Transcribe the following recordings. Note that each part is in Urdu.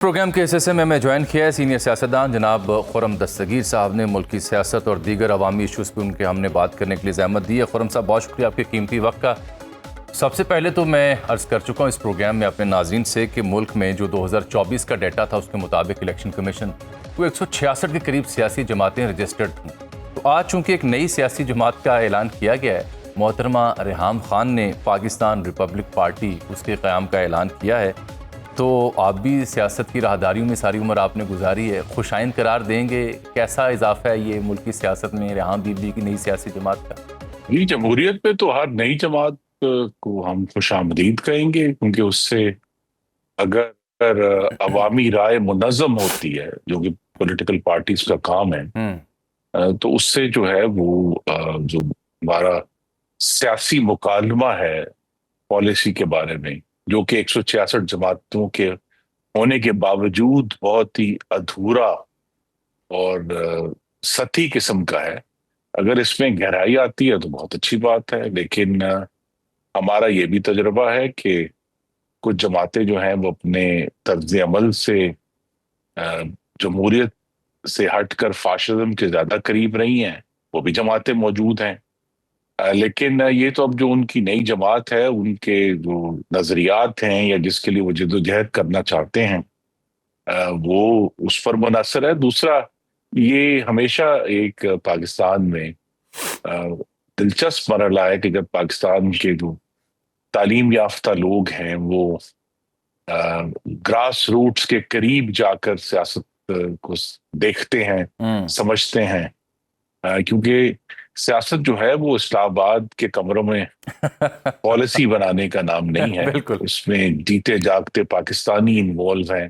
پروگرام کے حصے میں جوائن کیا ہے سینئر سیاستدان جناب خرم دستگیر صاحب نے. ملک کی سیاست اور دیگر عوامی ایشوز پہ ان کے ہم نے بات کرنے کے لیے زحمت دی ہے. خرم صاحب بہت شکریہ آپ کے قیمتی وقت کا. سب سے پہلے تو میں عرض کر چکا ہوں اس پروگرام میں اپنے ناظرین سے کہ ملک میں جو 2024 کا ڈیٹا تھا اس کے مطابق الیکشن کمیشن کو 166 کے قریب سیاسی جماعتیں رجسٹرڈ تھیں. تو آج چونکہ ایک نئی سیاسی جماعت کا اعلان کیا گیا ہے, محترمہ ریحام خان نے پاکستان ریپبلک پارٹی اس کے قیام کا اعلان کیا ہے. تو آپ بھی سیاست کی راہداریوں میں ساری عمر آپ نے گزاری ہے, خوشائند قرار دیں گے کیسا اضافہ ہے یہ ملکی سیاست میں ریحام بی بی کی نئی سیاسی جماعت کا؟ یہ جمہوریت میں تو ہر نئی جماعت کو ہم خوش آمدید کہیں گے, کیونکہ اس سے اگر عوامی رائے منظم ہوتی ہے جو کہ پولیٹیکل پارٹیز کا کام ہے, تو اس سے جو ہے وہ جو ہمارا سیاسی مکالمہ ہے پالیسی کے بارے میں, جو کہ 166 جماعتوں کے ہونے کے باوجود بہت ہی ادھورا اور سطحی قسم کا ہے, اگر اس میں گہرائی آتی ہے تو بہت اچھی بات ہے. لیکن ہمارا یہ بھی تجربہ ہے کہ کچھ جماعتیں جو ہیں وہ اپنے طرز عمل سے جمہوریت سے ہٹ کر فاشزم کے زیادہ قریب رہی ہیں, وہ بھی جماعتیں موجود ہیں. لیکن یہ تو اب جو ان کی نئی جماعت ہے ان کے جو نظریات ہیں یا جس کے لیے وہ جدوجہد کرنا چاہتے ہیں وہ اس پر منحصر ہے. دوسرا یہ ہمیشہ ایک پاکستان میں دلچسپ مرحلہ ہے کہ جب پاکستان کے جو تعلیم یافتہ لوگ ہیں وہ گراس روٹس کے قریب جا کر سیاست کو دیکھتے ہیں, سمجھتے ہیں, کیونکہ سیاست جو ہے وہ اسلام آباد کے کمروں میں پالیسی بنانے کا نام نہیں ہے. اس میں جیتے جاگتے پاکستانی انوالو ہیں,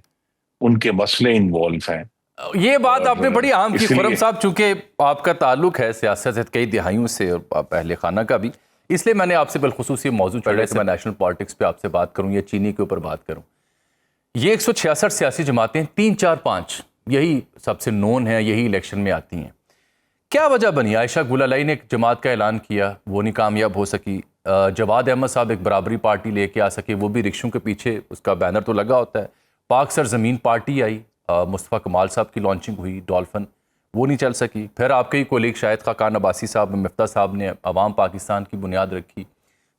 ان کے مسئلے انوالو ہیں. یہ بات آپ نے بڑی اہم کی خرم صاحب, چونکہ آپ کا تعلق ہے سیاست سے کئی دہائیوں سے اور اہل خانہ کا بھی, اس لیے میں نے آپ سے بالخصوص یہ موضوع چڑھا کہ میں نیشنل پالیٹکس پہ آپ سے بات کروں یا چینی کے اوپر بات کروں. یہ 166 سیاسی جماعتیں 3 4 5 یہی سب سے نون ہیں, یہی الیکشن میں آتی ہیں. کیا وجہ بنی؟ عائشہ گل علائی نے ایک جماعت کا اعلان کیا, وہ نہیں کامیاب ہو سکی. جواد احمد صاحب ایک برابری پارٹی لے کے آ سکے, وہ بھی رکشوں کے پیچھے اس کا بینر تو لگا ہوتا ہے. پاک سرزمین پارٹی آئی, مصطفیٰ کمال صاحب کی لانچنگ ہوئی, ڈولفن, وہ نہیں چل سکی. پھر آپ کے ہی کولیگ شاہد خاقان عباسی صاحب, مفتاح صاحب نے عوام پاکستان کی بنیاد رکھی.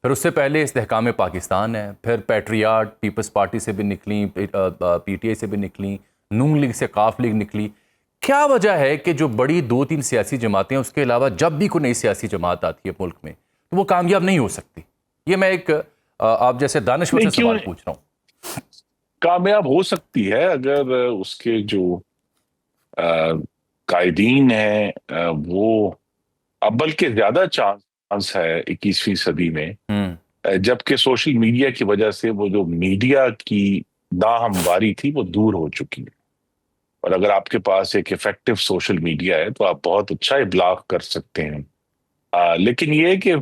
پھر اس سے پہلے استحکام پاکستان ہے, پھر پیٹریاٹ پیپلز پارٹی سے بھی نکلیں, پی ٹی آئی سے بھی نکلیں, نون لیگ سے قاف لیگ نکلی. کیا وجہ ہے کہ جو بڑی 2 3 سیاسی جماعتیں اس کے علاوہ جب بھی کوئی نئی سیاسی جماعت آتی ہے ملک میں تو وہ کامیاب نہیں ہو سکتی؟ یہ میں ایک آپ جیسے دانشور سے سوال پوچھ رہا ہوں. کامیاب ہو سکتی ہے اگر اس کے جو قائدین ہیں وہ اب بلکہ زیادہ چانس ہے 21ویں صدی میں, جبکہ سوشل میڈیا کی وجہ سے وہ جو میڈیا کی ناہمواری تھی وہ دور ہو چکی ہے. اور اگر آپ کے پاس ایک افیکٹو سوشل میڈیا ہے تو آپ بہت اچھا ابلاغ کر سکتے ہیں. لیکن یہ ہے کہ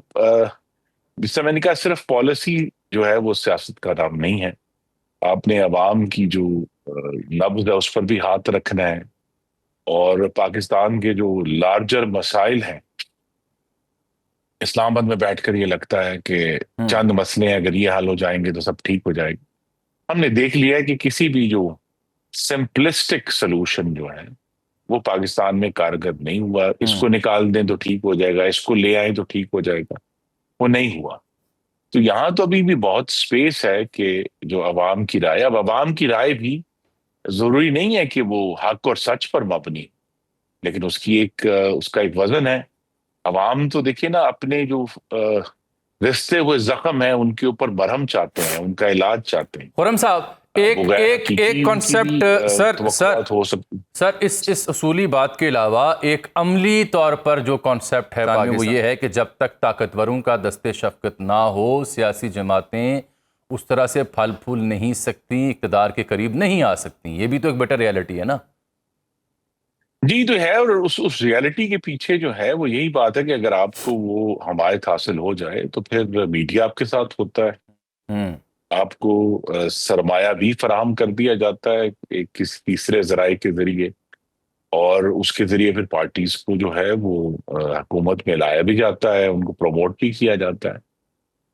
جس سے میں نے کہا صرف پالیسی جو ہے وہ سیاست کا نام نہیں ہے. آپ نے عوام کی جو نبض ہے اس پر بھی ہاتھ رکھنا ہے, اور پاکستان کے جو لارجر مسائل ہیں, اسلام آباد میں بیٹھ کر یہ لگتا ہے کہ چند مسئلے ہیں, اگر یہ حل ہو جائیں گے تو سب ٹھیک ہو جائے گا. ہم نے دیکھ لیا ہے کہ کسی بھی جو سمپلسٹک سلوشن جو ہے وہ پاکستان میں کارگر نہیں ہوا. اس کو نکال دیں تو ٹھیک ہو جائے گا, اس کو لے آئیں تو ٹھیک ہو جائے گا, وہ نہیں ہوا. تو یہاں تو ابھی بھی بہت سپیس ہے کہ جو عوام کی رائے, اب عوام کی رائے بھی ضروری نہیں ہے کہ وہ حق اور سچ پر مبنی, لیکن اس کا ایک وزن ہے. عوام تو دیکھیے نا, اپنے جو رستے ہوئے زخم ہیں ان کے اوپر مرہم چاہتے ہیں, ان کا علاج چاہتے ہیں. خرم صاحب ایک کانسیپٹ سر اس اصولی بات کے علاوہ ایک عملی طور پر جو کانسیپٹ ہے وہ یہ ہے کہ جب تک طاقتوروں کا دست شفقت نہ ہو سیاسی جماعتیں اس طرح سے پھل پھول نہیں سکتی, اقتدار کے قریب نہیں آ سکتی. یہ بھی تو ایک بیٹر ریالٹی ہے نا. جی تو ہے, اور اس ریالٹی کے پیچھے جو ہے وہ یہی بات ہے کہ اگر آپ کو وہ حمایت حاصل ہو جائے تو پھر میڈیا آپ کے ساتھ ہوتا ہے, آپ کو سرمایہ بھی فراہم کر دیا جاتا ہے ایک کسی تیسرے ذرائع کے ذریعے, اور اس کے ذریعے پھر پارٹیز کو جو ہے وہ حکومت میں لایا بھی جاتا ہے, ان کو پروموٹ بھی کیا جاتا ہے.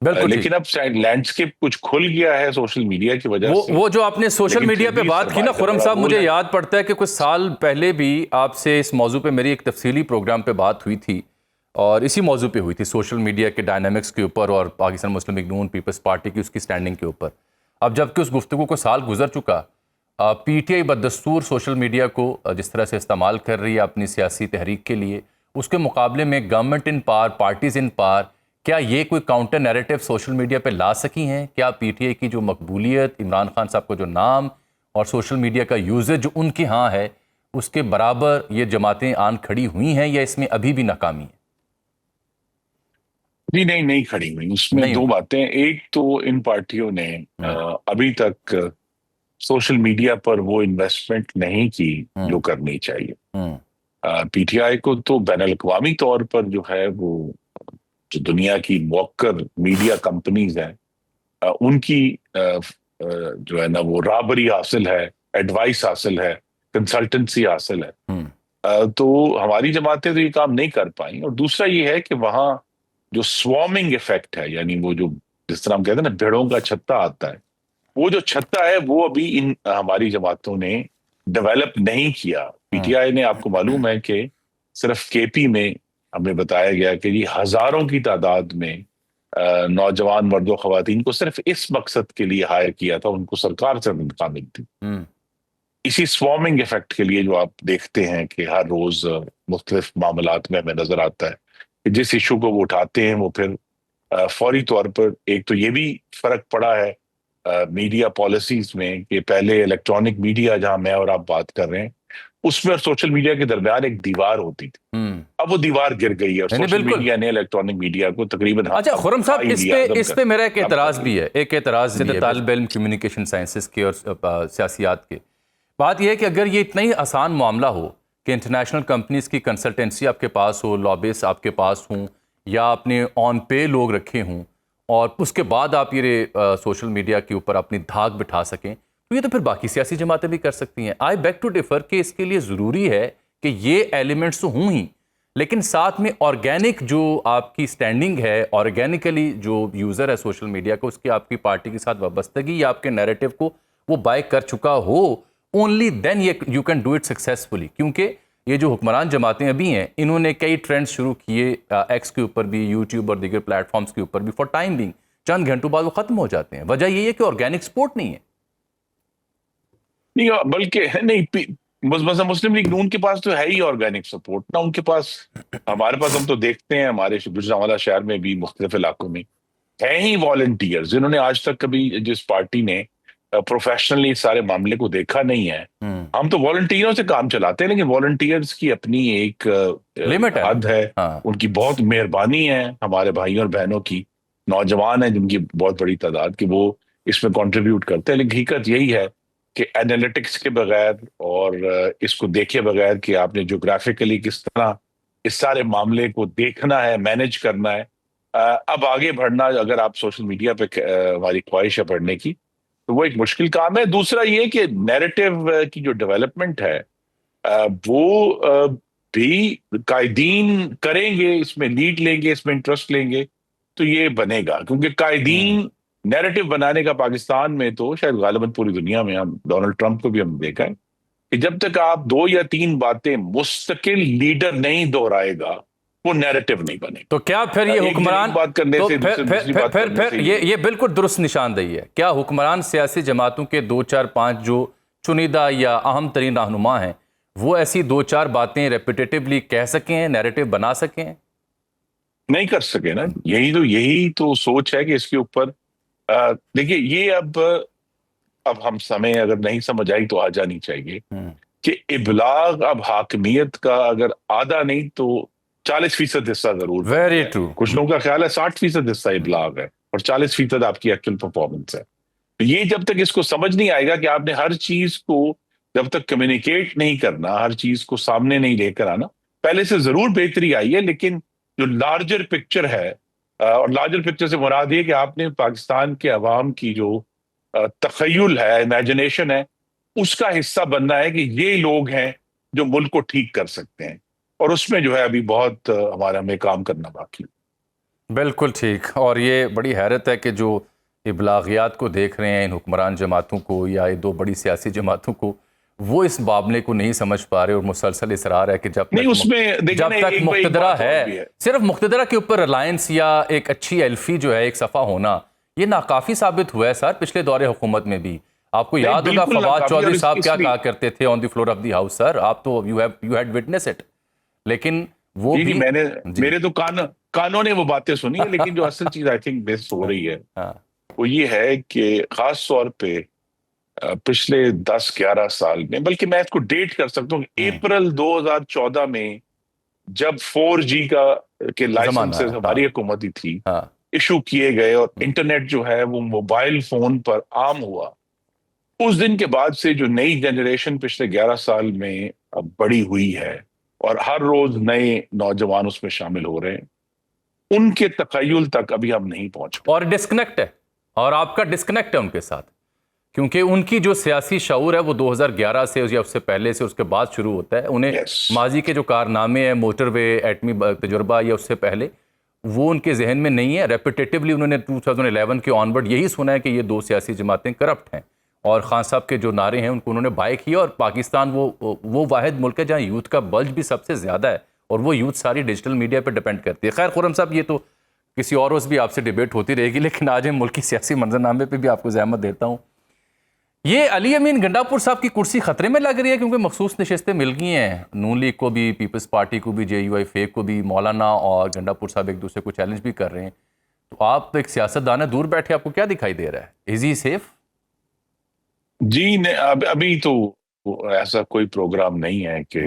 بالکل لیکن اب لینڈسکیپ کچھ کھل گیا ہے سوشل میڈیا کی وجہ سے. وہ جو آپ نے سوشل میڈیا پہ بات کی نا خرم صاحب، مجھے یاد پڑتا ہے کہ کچھ سال پہلے بھی آپ سے اس موضوع پہ میری ایک تفصیلی پروگرام پہ بات ہوئی تھی، اور اسی موضوع پہ ہوئی تھی، سوشل میڈیا کے ڈائنامکس کے اوپر اور پاکستان مسلم لیگ نون پیپلز پارٹی کی اس کی سٹینڈنگ کے اوپر. اب جب کہ اس گفتگو کو سال گزر چکا، پی ٹی آئی بدستور سوشل میڈیا کو جس طرح سے استعمال کر رہی ہے اپنی سیاسی تحریک کے لیے، اس کے مقابلے میں گورنمنٹ ان پار، پارٹیز ان پار، کیا یہ کوئی کاؤنٹر نیریٹو سوشل میڈیا پہ لا سکی ہیں؟ کیا پی ٹی آئی کی جو مقبولیت، عمران خان صاحب کا جو نام اور سوشل میڈیا کا یوزر جو ان کے ہاں ہے، اس کے برابر یہ جماعتیں آن کھڑی ہوئی ہیں یا اس میں ابھی بھی ناکامی ہے؟ جی نہیں کھڑی ہوئی. اس میں دو باتیں. ایک تو ان پارٹیوں نے ابھی تک سوشل میڈیا پر وہ انویسٹمنٹ نہیں کی جو کرنی چاہیے. پی ٹی آئی کو تو بین الاقوامی طور پر جو ہے وہ جو دنیا کی موقر میڈیا کمپنیز ہیں ان کی جو ہے نا وہ رابری حاصل ہے، ایڈوائس حاصل ہے، کنسلٹنسی حاصل ہے. تو ہماری جماعتیں تو یہ کام نہیں کر پائیں. اور دوسرا یہ ہے کہ وہاں جو سوارمنگ ایفیکٹ ہے، یعنی وہ جو جس طرح ہم کہتے ہیں نا بھیڑوں کا چھتا آتا ہے، وہ جو چھتا ہے وہ ابھی ان ہماری جماعتوں نے ڈیولپ نہیں کیا. پی ٹی آئی نے، آپ کو معلوم ہے کہ صرف کے پی میں ہمیں بتایا گیا کہ یہ ہزاروں کی تعداد میں نوجوان مرد و خواتین کو صرف اس مقصد کے لیے ہائر کیا تھا، ان کو سرکار سے تنخواہ ملتی. اسی سوارمنگ ایفیکٹ کے لیے جو آپ دیکھتے ہیں کہ ہر روز مختلف معاملات میں ہمیں نظر آتا ہے کہ جس ایشو کو وہ اٹھاتے ہیں وہ پھر فوری طور پر، ایک تو یہ بھی فرق پڑا ہے میڈیا پالیسیز میں کہ پہلے الیکٹرانک میڈیا جہاں میں اور آپ بات کر رہے ہیں اس میں اور سوشل میڈیا کے درمیان ایک دیوار ہوتی تھی. اب وہ دیوار گر گئی ہے اور سوشل میڈیا نے الیکٹرانک میڈیا کو تقریباً. اچھا خرم صاحب، اس پہ میرا ایک اعتراض بھی ہے، ایک اعتراض ہے طالب علم کمیونیکیشن سائنسز کے اور سیاسیات کے. بات یہ ہے کہ اگر یہ اتنا ہی آسان معاملہ ہو کہ انٹرنیشنل کمپنیز کی کنسلٹنسی آپ کے پاس ہو، لابیس آپ کے پاس ہوں، یا آپ نے آن پے لوگ رکھے ہوں، اور اس کے بعد آپ یہ سوشل میڈیا کے اوپر اپنی دھاک بٹھا سکیں، تو یہ تو پھر باقی سیاسی جماعتیں بھی کر سکتی ہیں. آئی بیگ ٹو ڈیفر کہ اس کے لیے ضروری ہے کہ یہ ایلیمنٹس تو ہوں ہی، لیکن ساتھ میں آرگینک جو آپ کی سٹینڈنگ ہے، آرگینیکلی جو یوزر ہے سوشل میڈیا کا، اس کی آپ کی پارٹی کے ساتھ وابستگی یا آپ کے نیریٹو کو وہ بائی کر چکا ہو، only then you can do it successfully. کیونکہ یہ جو حکمران جماعتیں ابھی ہیں، انہوں نے کئی ٹرینڈز شروع کیے ایکس کے اوپر بھی، یوٹیوب اور دیگر پلیٹ فارمز کے اوپر بھی، فار ٹائم بینگ چند گھنٹوں بعد وہ ختم ہو جاتے ہیں. وجہ یہ ہے کہ آرگینک سپورٹ نہیں ہے. نہیں بلکہ نہیں، مسلم لیگ نون کے پاس تو ہے ہی آرگینک سپورٹ نا. ان کے پاس، ہمارے پاس ہم تو دیکھتے ہیں ہمارے گوجرانوالہ شہر میں بھی مختلف علاقوں میں ہیں ہی والنٹیئرز جنہوں نے آج تک کبھی جس پارٹی نے پروفیشنلی سارے معاملے کو دیکھا نہیں ہے. ہم تو والنٹیئروں سے کام چلاتے ہیں، لیکن والنٹیئرز کی اپنی ایک حد ہے. ان کی بہت مہربانی ہے ہمارے بھائیوں اور بہنوں کی، نوجوان ہیں جن کی بہت بڑی تعداد کہ وہ اس میں کنٹریبیوٹ کرتے ہیں. لیکن حقیقت یہی ہے کہ اینالیٹکس کے بغیر اور اس کو دیکھے بغیر کہ آپ نے جغرافیکلی کس طرح اس سارے معاملے کو دیکھنا ہے، مینج کرنا ہے، اب آگے بڑھنا اگر آپ سوشل میڈیا پہ ہماری خواہش ہے بڑھنے کی تو وہ ایک مشکل کام ہے. دوسرا یہ کہ نیریٹو کی جو ڈیولپمنٹ ہے وہ بھی قائدین کریں گے، اس میں لیڈ لیں گے، اس میں انٹرسٹ لیں گے تو یہ بنے گا. کیونکہ قائدین نیریٹو بنانے کا پاکستان میں تو شاید غالباً پوری دنیا میں، ہم ڈونلڈ ٹرمپ کو بھی ہم دیکھا ہے کہ جب تک آپ 2 یا 3 باتیں مستقل لیڈر نہیں دہرائے گا وہ نیریٹو نہیں بنے. تو کیا پھر یہ حکمران بات کرنے سے پھر یہ بالکل درست نشاندہی ہے، کیا حکمران سیاسی جماعتوں کے 2 4 5 جو چنیدہ یا اہم ترین رہنما ہیں وہ ایسی 2 4 باتیں ریپیٹیٹیولی کہہ سکیں، نیریٹو بنا سکیں؟ نہیں کر سکے نا. یہی تو سوچ ہے کہ اس کے اوپر دیکھیے یہ اب ہم سمے اگر نہیں سمجھ آئی تو آ جانی چاہیے کہ ابلاغ اب حاکمیت کا اگر آدھا نہیں تو 40% حصہ ضرور. Very true. کچھ لوگوں کا خیال ہے 60% حصہ ابلاغ ہے اور 40% آپ کی ایکچوئل پرفارمنس ہے. یہ جب تک اس کو سمجھ نہیں آئے گا کہ آپ نے ہر چیز کو جب تک کمیونیکیٹ نہیں کرنا، ہر چیز کو سامنے نہیں لے کر آنا، پہلے سے ضرور بہتری آئی ہے لیکن جو لارجر پکچر ہے، اور لارجر پکچر سے مراد یہ کہ آپ نے پاکستان کے عوام کی جو تخیل ہے، امیجنیشن ہے، اس کا حصہ بننا ہے کہ یہ لوگ ہیں جو ملک کو ٹھیک کر سکتے ہیں. اور اس میں جو ہے ابھی بہت ہمیں کام کرنا باقی. بالکل ٹھیک. اور یہ بڑی حیرت ہے کہ جو ابلاغیات کو دیکھ رہے ہیں ان حکمران جماعتوں کو یا یہ دو بڑی سیاسی جماعتوں کو، وہ اس معاملے کو نہیں سمجھ پا رہے اور مسلسل اصرار ہے کہ نہیں اس میں دیکھیں نا ایک مقتدرہ بات اور بھی ہے، صرف مقتدرہ کے اوپر ریلائنس یا ایک اچھی ایلفی جو ہے ایک صفحہ ہونا، یہ ناکافی ثابت ہوا ہے سر پچھلے دور حکومت میں بھی. آپ کو یاد ہوگا فواد چودھری صاحب کیا کہا کرتے تھے آن دی فلور آف دی ہاؤس. سر آپ تو یو ہیڈ وٹنس اٹ. لیکن وہ بھی میں نے میرے تو کانوں نے وہ باتیں سنی ہیں، لیکن جو اصل چیز آئی تھنک مس ہو رہی ہے وہ یہ ہے کہ خاص طور پہ پچھلے 10-11 سال میں، بلکہ میں اس کو ڈیٹ کر سکتا ہوں، اپریل 2014 میں جب 4G کے لائسنسز ہماری حکومتی تھی ایشو کیے گئے اور انٹرنیٹ جو ہے وہ موبائل فون پر عام ہوا، اس دن کے بعد سے جو نئی جنریشن پچھلے 11 سال میں بڑی ہوئی ہے اور ہر روز نئے نوجوان اس میں شامل ہو رہے ہیں، ان کے تخیل تک ابھی ہم نہیں پہنچ پائے. اور ڈسکنیکٹ ہے، اور آپ کا ڈسکنیکٹ ہے ان کے ساتھ، کیونکہ ان کی جو سیاسی شعور ہے وہ 2011 سے یا اس سے پہلے سے اس کے بعد شروع ہوتا ہے. انہیں ماضی کے جو کارنامے ہیں، موٹر وے، ایٹمی تجربہ یا اس سے پہلے، وہ ان کے ذہن میں نہیں ہے. ریپیٹیٹیولی انہوں نے 2011 کے آن ورڈ یہی سنا ہے کہ یہ دو سیاسی جماعتیں کرپٹ ہیں، اور خان صاحب کے جو نعرے ہیں ان کو انہوں نے بائے کیا. اور پاکستان وہ واحد ملک ہے جہاں یوتھ کا بلج بھی سب سے زیادہ ہے، اور وہ یوتھ ساری ڈیجیٹل میڈیا پہ ڈیپینڈ کرتی ہے. خیر خرم صاحب، یہ تو کسی اور روز بھی آپ سے ڈیبیٹ ہوتی رہے گی، لیکن آج ہم ملکی سیاسی منظرنامے پہ بھی آپ کو زحمت دیتا ہوں. یہ علی امین گنڈاپور صاحب کی کرسی خطرے میں لگ رہی ہے، کیونکہ مخصوص نشستیں مل گئی ہیں نون لیگ کو بھی، پیپلز پارٹی کو بھی، JUI کو بھی. مولانا اور گنڈاپور صاحب ایک دوسرے کو چیلنج بھی کر رہے ہیں. تو آپ ایک سیاستدان ہیں، دور بیٹھے آپ کو کیا دکھائی دے رہا ہے؟ از ہی سیف؟ جی ابھی تو ایسا کوئی پروگرام نہیں ہے کہ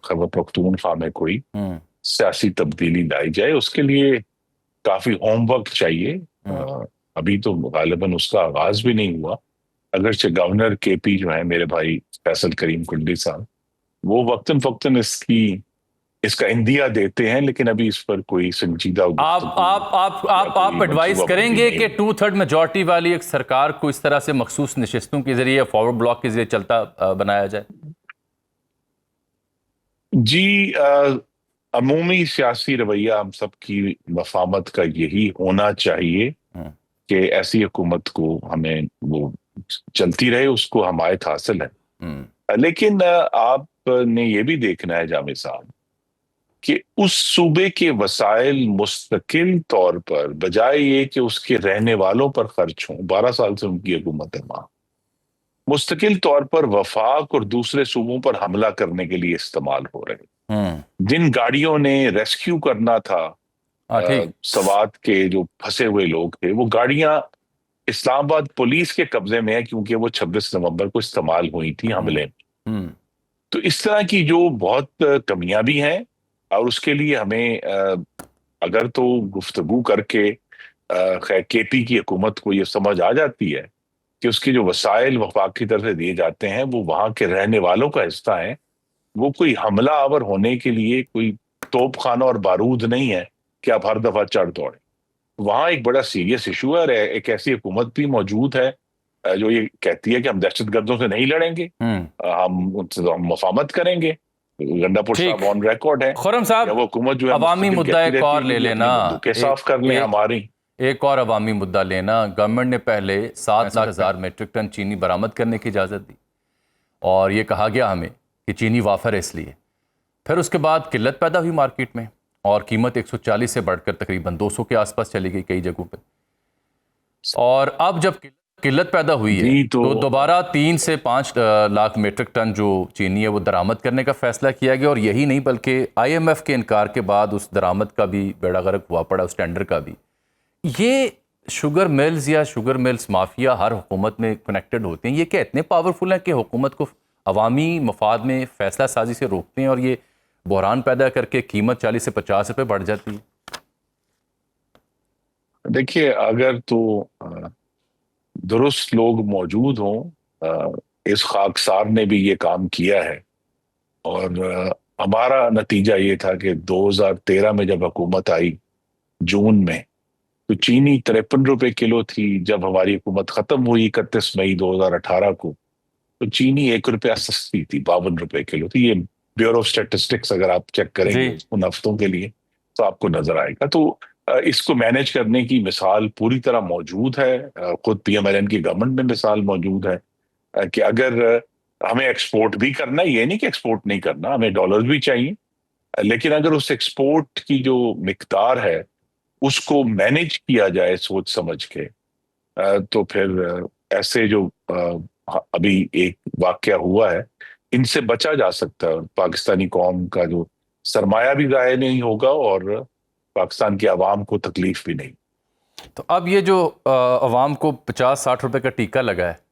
خیبر پختونخوا میں کوئی سیاسی تبدیلی لائی جائے. اس کے لیے کافی ہوم ورک چاہیے. ابھی تو غالباً اس کا آغاز بھی نہیں ہوا، اگرچہ گورنر KP جو ہے میرے بھائی فیصل کریم کنڈی صاحب، وہ وقتاً فوقتاً اس کا اندیہ دیتے ہیں، لیکن ابھی اس پر کوئی سنجیدہ آپ ایڈوائز کریں گے کہ 2/3 میجورٹی والی ایک سرکار کو اس طرح سے مخصوص نشستوں کے ذریعے، فارورڈ بلاک کے ذریعے چلتا بنایا جائے؟ جی عمومی سیاسی رویہ ہم سب کی مفاہمت کا یہی ہونا چاہیے کہ ایسی حکومت کو ہمیں وہ چلتی رہے، اس کو حمایت حاصل ہے. لیکن آپ نے یہ بھی دیکھنا ہے جامع صاحب کہ اس صوبے کے وسائل مستقل طور پر، بجائے یہ کہ اس کے رہنے والوں پر خرچ ہوں، 12 سال سے ان کی حکومت ہے وہاں، مستقل طور پر وفاق اور دوسرے صوبوں پر حملہ کرنے کے لیے استعمال ہو رہے ہیں. جن گاڑیوں نے ریسکیو کرنا تھا سوات کے جو پھنسے ہوئے لوگ تھے، وہ گاڑیاں اسلام آباد پولیس کے قبضے میں ہے، کیونکہ وہ 26 نومبر کو استعمال ہوئی تھی حملے میں. تو اس طرح کی جو بہت کمیاں بھی ہیں، اور اس کے لیے ہمیں اگر تو گفتگو کر کے KP کی حکومت کو یہ سمجھ آ جاتی ہے کہ اس کے جو وسائل وفاق کی طرف سے دیے جاتے ہیں وہ وہاں کے رہنے والوں کا حصہ ہیں، وہ کوئی حملہ آور ہونے کے لیے کوئی توپ خانہ اور بارود نہیں ہے کہ آپ ہر دفعہ چڑھ دوڑیں. وہاں ایک بڑا سیریس ایشو ہے، اور ایک ایسی حکومت بھی موجود ہے جو یہ کہتی ہے کہ ہم دہشت گردوں سے نہیں لڑیں گے، ہم ان سے مفاہمت کریں گے. گنڈاپور صاحب آن ریکارڈ ہے. خرم صاحب، وہ حکومت جو ہے عوامی مدعا ایک اور لے لینا، بندوقیں صاف کر لیں ہماری. ایک اور عوامی مدعا لینا، گورنمنٹ نے پہلے 7,00,000 میٹرک ٹن چینی برآمد کرنے کی اجازت دی، اور یہ کہا گیا ہمیں کہ چینی وافر ہے اس لیے. پھر اس کے بعد قلت پیدا ہوئی مارکیٹ میں، اور قیمت 140 سے بڑھ کر تقریباً 200 کے آس پاس چلی گئی کئی جگہوں پہ. اور اب جب قلت پیدا ہوئی ہے تو دوبارہ 3 سے 5 لاکھ میٹرک ٹن جو چینی ہے وہ درآمد کرنے کا فیصلہ کیا گیا. اور یہی نہیں بلکہ IMF کے انکار کے بعد اس درآمد کا بھی بیڑا غرق ہوا پڑا، اس ٹینڈر کا بھی. یہ شوگر ملز یا شوگر ملز مافیا ہر حکومت میں کنیکٹڈ ہوتے ہیں. یہ کیا اتنے پاورفل ہیں کہ حکومت کو عوامی مفاد میں فیصلہ سازی سے روکتے ہیں اور یہ بحران پیدا کر کے قیمت 40 سے 50 روپے بڑھ جاتی ہے؟ دیکھیے، اگر تو درست لوگ موجود ہوں، اس خاکسار نے بھی یہ کام کیا ہے، اور ہمارا نتیجہ یہ تھا کہ 2013 میں جب حکومت آئی جون میں، تو چینی 53 روپے کلو تھی. جب ہماری حکومت ختم ہوئی 31 مئی 2018 کو، تو چینی 1 روپیہ سستی تھی، 52 روپے کلو تھی. یہ بیورو آف اسٹیٹسٹکس اگر آپ چیک کریں گے ان ہفتوں کے لیے تو آپ کو نظر آئے گا. تو اس کو مینج کرنے کی مثال پوری طرح موجود ہے. خود PMLN کی گورنمنٹ میں مثال موجود ہے کہ اگر ہمیں ایکسپورٹ بھی کرنا ہے، یہ نہیں کہ ایکسپورٹ نہیں کرنا، ہمیں ڈالرز بھی چاہیے، لیکن اگر اس ایکسپورٹ کی جو مقدار ہے اس کو مینج کیا جائے سوچ سمجھ کے، تو پھر ایسے جو ابھی ایک واقعہ ہوا ہے ان سے بچا جا سکتا ہے. پاکستانی قوم کا جو سرمایہ بھی ضائع نہیں ہوگا اور پاکستان کی عوام کو تکلیف بھی نہیں. تو اب یہ جو عوام کو 50-60 روپے کا ٹیکہ لگا ہے،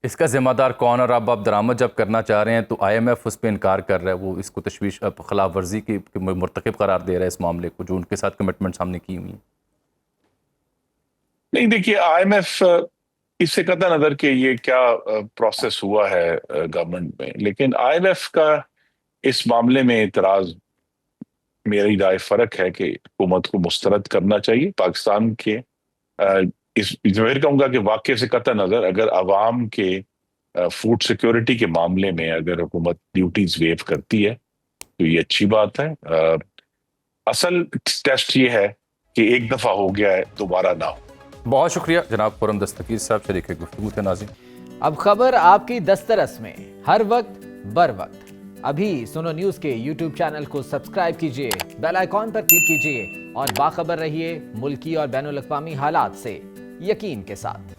اس کا ذمہ دار کون؟ اور اب آپ درآمد جب کرنا چاہ رہے ہیں تو IMF اس پہ انکار کر رہا ہے، وہ اس کو تشویش خلاف ورزی کی مرتکب قرار دے رہا ہے اس معاملے کو، جو ان کے ساتھ کمٹمنٹس ہم نے کی ہوئی ہیں. نہیں، دیکھیے IMF اس سے قطع نظر کہ یہ کیا پروسیس ہوا ہے گورنمنٹ میں، لیکن IMF کا اس معاملے میں اعتراض میری رائے فرق ہے کہ حکومت کو مسترد کرنا چاہیے. پاکستان کے اس میں کہوں گا کہ واقعے سے قطع نظر اگر عوام کے فوڈ سیکیورٹی کے معاملے میں اگر حکومت ڈیوٹیز ویو کرتی ہے تو یہ اچھی بات ہے. اصل ٹیسٹ یہ ہے کہ ایک دفعہ ہو گیا ہے دوبارہ نہ ہو. بہت شکریہ جناب خرم دستگیر صاحب، شریک گفتگو تھے. ناظرین، اب خبر آپ کی دسترس میں ہر وقت بر وقت. ابھی سنو نیوز کے YouTube چینل کو سبسکرائب کیجئے، بیل آئیکن پر کلک کیجئے اور باخبر رہیے ملکی اور بین الاقوامی حالات سے یقین کے ساتھ.